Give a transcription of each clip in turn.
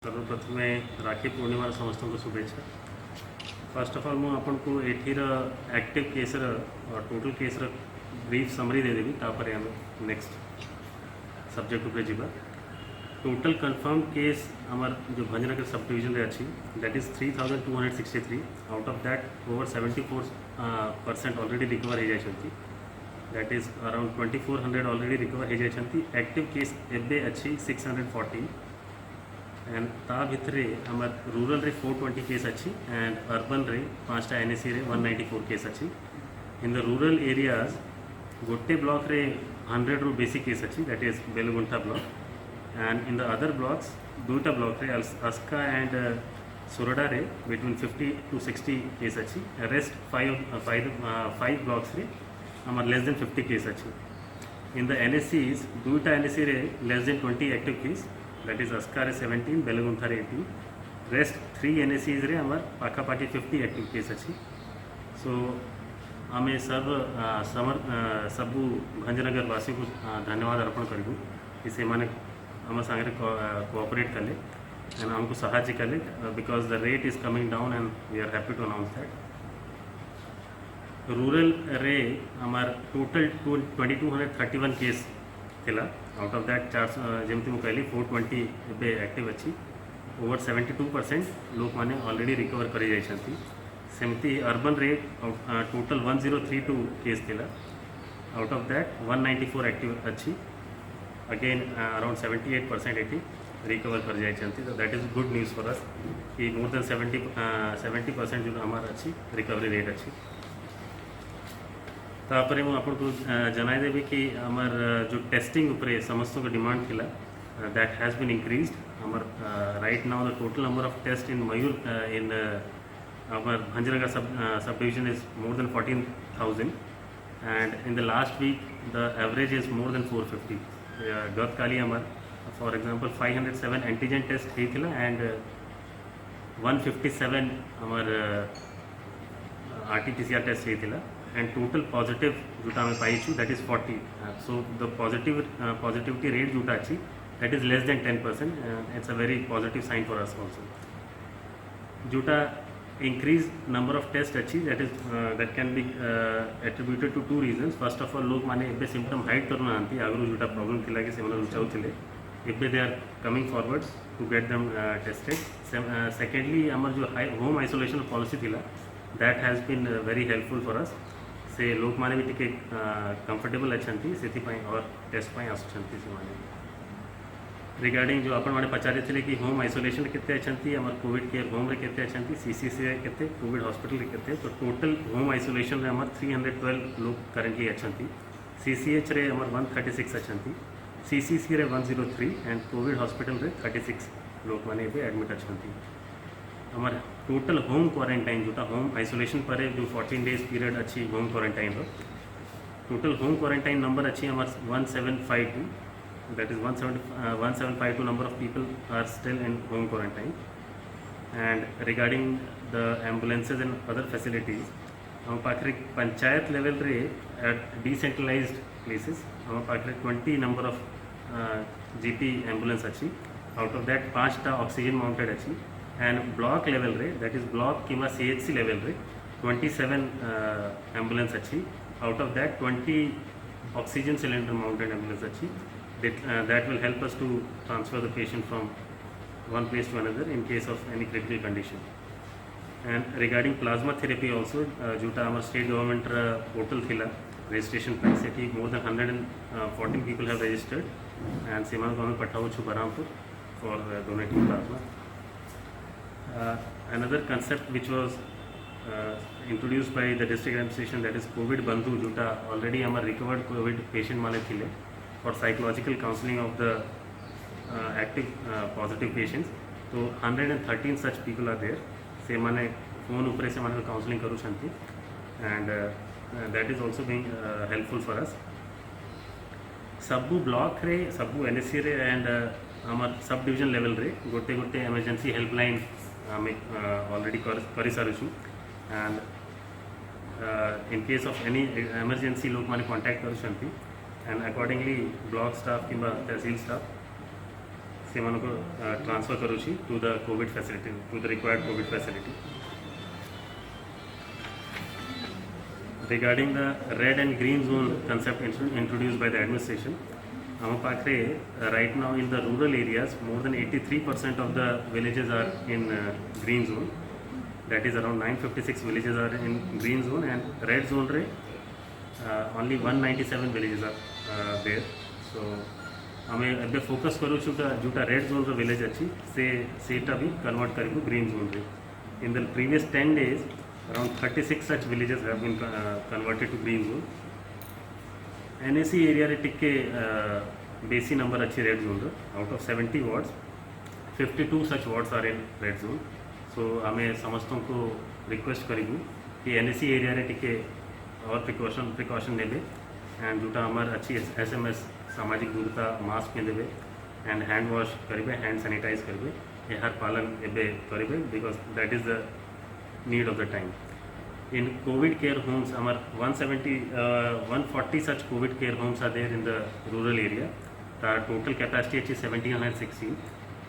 सर्वप्रथमे राखी पूर्णिमार समस्त को शुभेच्छा। फर्स्ट ऑफ ऑल मुझे आपन को एठीर एक्टिव केसर टोटल केसर ब्रीफ समरी देदेवी तापर आम नेक्स्ट सब्जेक्ट उपरे जीवा। टोटल कन्फर्म केस आमर जो भंजनगर सब डिविजन रे अच्छी that is 3263। Out of that over 74% already recover हो जाती। That is around 2400 already recover हो जाती। एक्टिव केस एबे अच्छी 640 एंड ता भितरे आमर रूरल रे 420 केस अच्छी एंड अर्बन रे 5टा एनएसी रे 194 केस अच्छी। इन द रूरल एरियाज गोटे ब्लॉक रे 100 रु बेसी केस अच्छी that is Belaguntha block and in the other blocks दुईटा ब्लॉक रे अस्का एंड सोरडा रे बिटवीन 50 to 60 केस अच्छी। रेस्ट फाइव ब्लॉक्स रे आमर लेस देन 50 केस अच्छी। इन द एनएसीज दुईटा एनएसी रे less than 20 active case that is Aska रे 17 बेलगुंठा रे 18। रेस्ट 3 एनएसीज रे आमर पाखापाखि 50 एक्टिव केस अच्छी। सो आम सब सबू भंजनगर वासी को धन्यवाद अर्पण करूँ कि से माने आम सागर कोऑपरेट कले एंड आमको सहाय्य कले because the rate is coming down and we are happy to announce that. Rural रे आमार टोटल 2231 केस थिला। आउट ऑफ दैट 400 जमती मुझे कहली 420 एबे एक्टिव अच्छी। ओवर 72% लोक माने ऑलरेडी रिकवर कर जाइछंती। सेमती अर्बन रे टोटल 1032 केस थिला। आउट ऑफ दैट 194 एक्टिव अच्छी। अगेन अराउंड 78% एटी रिकवर कर जाइछंती। तो that is good news for us कि मोर देन 70% जो हमार अच्छी रिकवरी रेट अच्छी। तापर मुझे आपको जनईदेवी कि आमर जो टेस्टिंग उपरे समस्त को डिमांड थिला दैट हैज़ बीन इंक्रीज्ड। आमर right now the total number of test in मयूर इन आमर Bhanjanagar sub division is more than 14,000 and in the last week the average is more than 450। गत काली आमर फॉर एग्जांपल 507 एंटीजन टेस्ट होता and 157 आमर RT-PCR test होता and total positive जोटा आम पाइछु that is 40। So the positivity rate जोटा अच्छी that is less than 10%। It's a very positive sign for us also. जोटा इंक्रीज नंबर ऑफ टेस्ट अच्छी that can be attributed to 2 reasons. First of all लोक माने एबे symptom hide करूना आगु जोटा problem थिला कि से लुचाउथिले एबे they are coming forward to get them tested. Secondly आमर जो होम आइसोलेशन पॉलिसी थिला that has been very helpful for us. से लोक माने भी टिके कंफर्टेबल अच्छी से और टेस्ट पाई आसुछंती से माने। रिगार्डिंग जो आपण मैंने पचारे थे कि होम आइसोलेशन केते अच्छी आमर कोविड केयर होम रे केते अच्छी CCC रे केते कोविड हॉस्पिटल रे केते। तो टोटल होम आइसोलेशन रे आमर 312 लोग करेंटली अच्छी। CCH रे आमर 136 अच्छी। CCC रे 103 एंड कोविड हॉस्पिटल रे 36 लोग माने भी एडमिट अच्छी। आमर टोटल होम क्वारंटाइन जोटा होम आइसोलेशन पर जो 14 डेज पीरियड अच्छी home quarantine total home quarantine number अच्छी आमर 1752 that is 1752 number of people are still in home quarantine. And regarding the ambulances and other facilities हम पाखे पंचायत लेवल रे at decentralised places हम पाखे 20 नंबर ऑफ GP एम्बुलेंस अच्छी। Out of that 5टा oxygen mounted अच्छी एंड ब्लॉक लेवल रे that is block कि CHC लेवल रे 27 एम्बुलेंस अच्छी। Out of that 20 oxygen cylinder mounted ambulance अच्छी that will help us to transfer the patient from one place to another in case of any critical condition. And regarding plasma therapy also जोटा आम state government portal थिला registration पर से more than 114 people have registered and से आम पठाऊ Berhampur for donating plasma. Another concept which was introduced by the district administration that is COVID Bandhu जोटा already हमारे recovered COVID patient माने थिले for psychological counseling of the active positive patients। तो 113 such people are there से माने phone उपरे से माने counseling करू छंती and that is also being helpful for us। सबू ब्लॉक रे सबू NSC रे एंड हमार सब डिविजन लेवल रे गोटे गोटे इमरजेंसी हेल्पलाइन आम ऑलरेडी कर सारूँ and in case of any emergency लोक माने कांटेक्ट करूँ एंड अकॉर्डिंगली ब्लॉक स्टाफ कि तहसील स्टाफ से ट्रांसफर करुँची to the COVID facility, to the required COVID facility. Regarding the red and green zone concept introduced by the administration, our pakhre right now in the rural areas more than 83% of the villages are in green zone. That is around 956 villages are in green zone, and red zone re only 197 villages are there. So हमें अब focus करूँ जोटा red zone village अच्छी सेटा भी convert करूँ green zone रे. In the previous 10 days around 36 such villages have been converted to green zone. NAC area रे टिके बेसी नंबर अच्छी रेड जोन रो. Out of 70 wards 52 such wards are in red zone. So हमें समस्तों को request करूँ कि NAC area रे टिके और प्रिकॉशन नेबे एंड जोटा हमार अच्छी SMS सामाजिक दूरता मास्क पिंधे एंड हैंड वॉश करेंगे, हैंड सैनिटाइज करेंगे, यार पालन एबे करेंगे because that is the need of the time. In COVID care homes हमार 140 such COVID care homes are there in the rural area. तार टोटल कैपेसिटी अच्छी 1716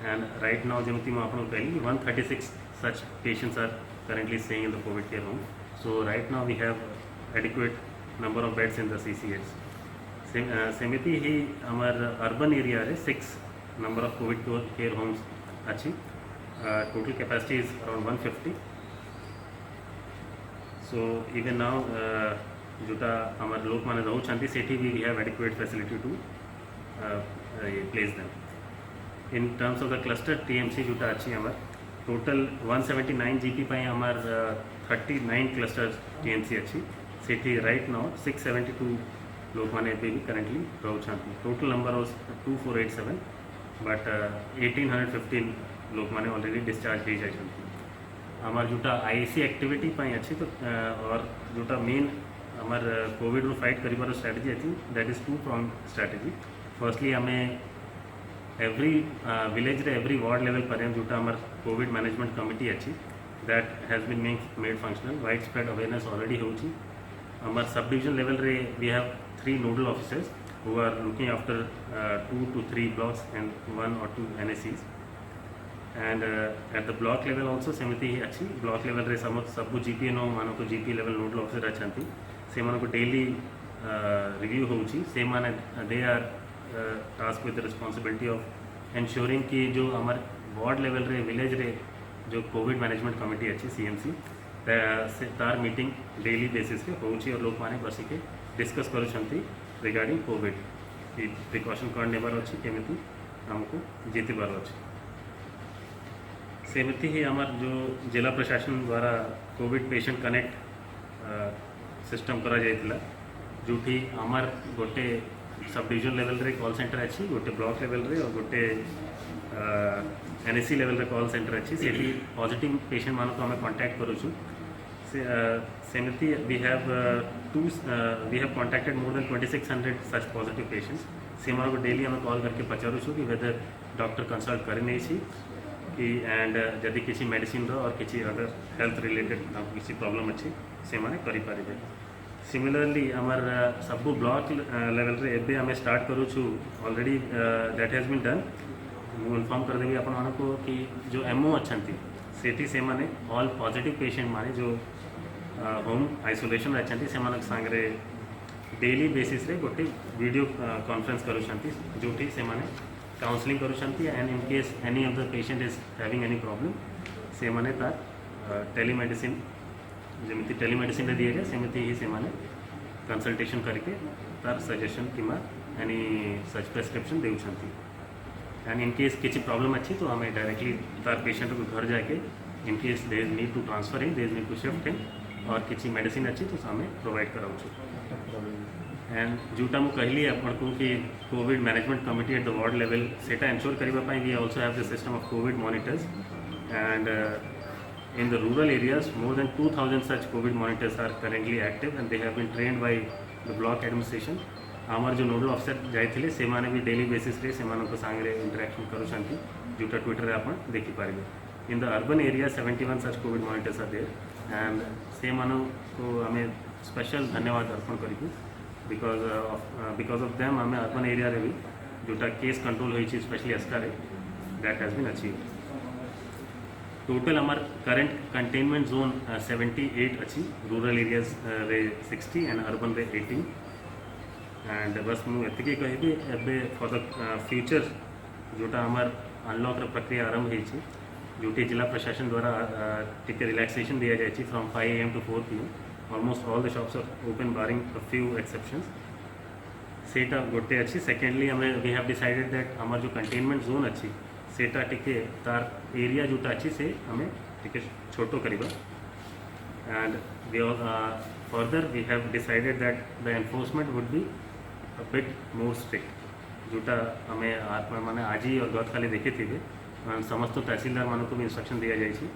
एंड राइट नाउ जमती मैं आपको कहली 136 such patients are currently staying in the COVID care home. So right now we have adequate number of beds in the CCHs. सेमिति ही हमार urban area रे 6 number of COVID care homes अच्छी. Total capacity is around 150. So even now जोटा हमार लोक माने रहू चाहती सेठी भी we have adequate facility to place them. In terms of the cluster TMC जोटा अच्छी हमार टोटल 179 GP पाई हमार 39 क्लस्टर TMC अच्छी सेठी राइट नाउ 672 लोग माने भी करंटली रहू चाहती. टोटल नंबर ऑफ 2487 बट 1815 लोग माने ऑलरेडी डिस्चार्ज हो जाए. हमार जोटा IAC एक्टिविटी पाई अच्छी तो और जोटा मेन हमार कोविड रू फाइट करिबार स्ट्रैटेजी अच्छी that is 2-pronged strategy. Firstly हमें एवरी विलेज रे एवरी वार्ड लेवल पर जोटा हमार कोविड मैनेजमेंट कमिटी अच्छी that has been made functional. Wide spread awareness already होची. हमार सब डिविजन लेवल रे we have 3 nodal officers who are looking after 2 to 3 blocks and 1 or 2 NACs. And at the block level also सेमती ही अच्छी. Block level रे सबू GPNO मानो को GP level nodal officer अच्छी से मानो को डेली रिव्यू होची. से माने they are task with the responsibility of ensuring कि जो हमारे वार्ड लेवल रे विलेज रे जो कोविड मैनेजमेंट कमिटी अच्छी CMC तार मीटिंग डेली बेसिस रे होची और लोग माने बस के डिस्कस करुछंती रिगार्डिंग कोविड कि प्रिकॉशन कौन नेबार अच्छी केमिति हमको जीतबार अच्छी. सेमती ही हमार जो जिला प्रशासन द्वारा कोविड पेशेंट कनेक्ट सिस्टम करा जाइतिला जोठी हमार गोटे सब डिविजन लेवल रे कॉल सेंटर अच्छी, गोटे ब्लॉक लेवल रे और गोटे NAC लेवल रे कॉल सेंटर अच्छी. सेठी पॉजिटिव पेशेंट मानो को हमें कांटेक्ट करूछु. सेमती we have contacted more than 2600 such positive patients. से हमारे को डेली हमें कॉल करके पचारू छु कि वेदर डॉक्टर कंसल्ट करे नहीं छी कि एंड जदि किसी मेडिसिन रो और किसी अदर हेल्थ रिलेटेड किसी प्रॉब्लम अच्छी से माने करि पारिबे. सिमिलरली हमार सबू ब्लॉक लेवल रे एबे हमें स्टार्ट करू छु already that has been done. मु इन्फॉर्म कर देबी अपन मानो को कि जो MO अच्छंती सेठी से माने ऑल पॉजिटिव पेशेंट माने जो होम आइसोलेशन अच्छी से सांगे डेली बेसिस रे गोटे वीडियो कॉन्फ्रेंस करुछंती जोठी से माने काउंसलिंग करुछंती and in case any of the patient is having any problem से माने तार टेलीमेडिसिन जमिति टेलीमेडिसिन दिए गए सेमती ही से माने कंसल्टेशन करके तार सजेशन कि एनी सच प्रेस्क्रिप्शन देउछंती. एंड इन केस किसी प्रॉब्लम अच्छी तो हमें डायरेक्टली तार पेशेंट को घर जाके in case there is need to transfer in, there is need to shift in और किसी मेडिसिन अच्छी तो हमें प्रोवाइड कराऊँ. एंड जोटा मु कहली अपन को कि COVID management committee at the ward level सेटा एंश्योर करबा पई we also have the system of COVID monitors and in the rural areas more than 2000 such COVID monitors are currently active and they have been trained by the block administration. आमर जो nodal officer जाइथिले से माने भी daily basis रे से मानो को सांगे interaction करूछंती जोटा ट्विटर रे आपण देखि पारिबे. In the urban area 71 such COVID monitors are there and से मानो को हमें स्पेशल धन्यवाद अर्पण करिबु बिकॉज ऑफ देम हमें अर्बन एरिया रे भी जोटा केस कंट्रोल होई छि स्पेशली अस्का रे that has been achieved. Total हमार current containment zone 78 अच्छी, rural areas रे 60 and urban रे 18. And बस मुझे एतिकी कहिबी एबे for the future जोटा हमार अनलॉक प्रक्रिया आरंभ होती जोटी जिला प्रशासन द्वारा टिके रिलैक्सेशन दिया जाए from 5 AM to 4 PM. Almost all the shops are open barring a few exceptions. सेटा गोटे अच्छी. सेकेंडली हमें वी हैव डिसाइडेड दैट हमार जो कंटेनमेंट जोन अच्छी सेटा टिके तार एरिया जोटा अच्छी से हमें टिके छोटो करीबा. And we further we have decided that the enforcement would be a bit more strict. जोटा हमें मैंने आज ही और गत खाली देखे थे समस्त तहसीलदार मान को भी इंस्ट्रक्शन दिया जाए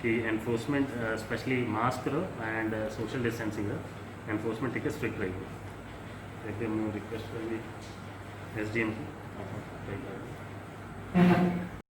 कि enforcement specially mask and social distancing enforcement टिके स्ट्रिक्ट रही. मैं रिक्वेस्ट कर SDM को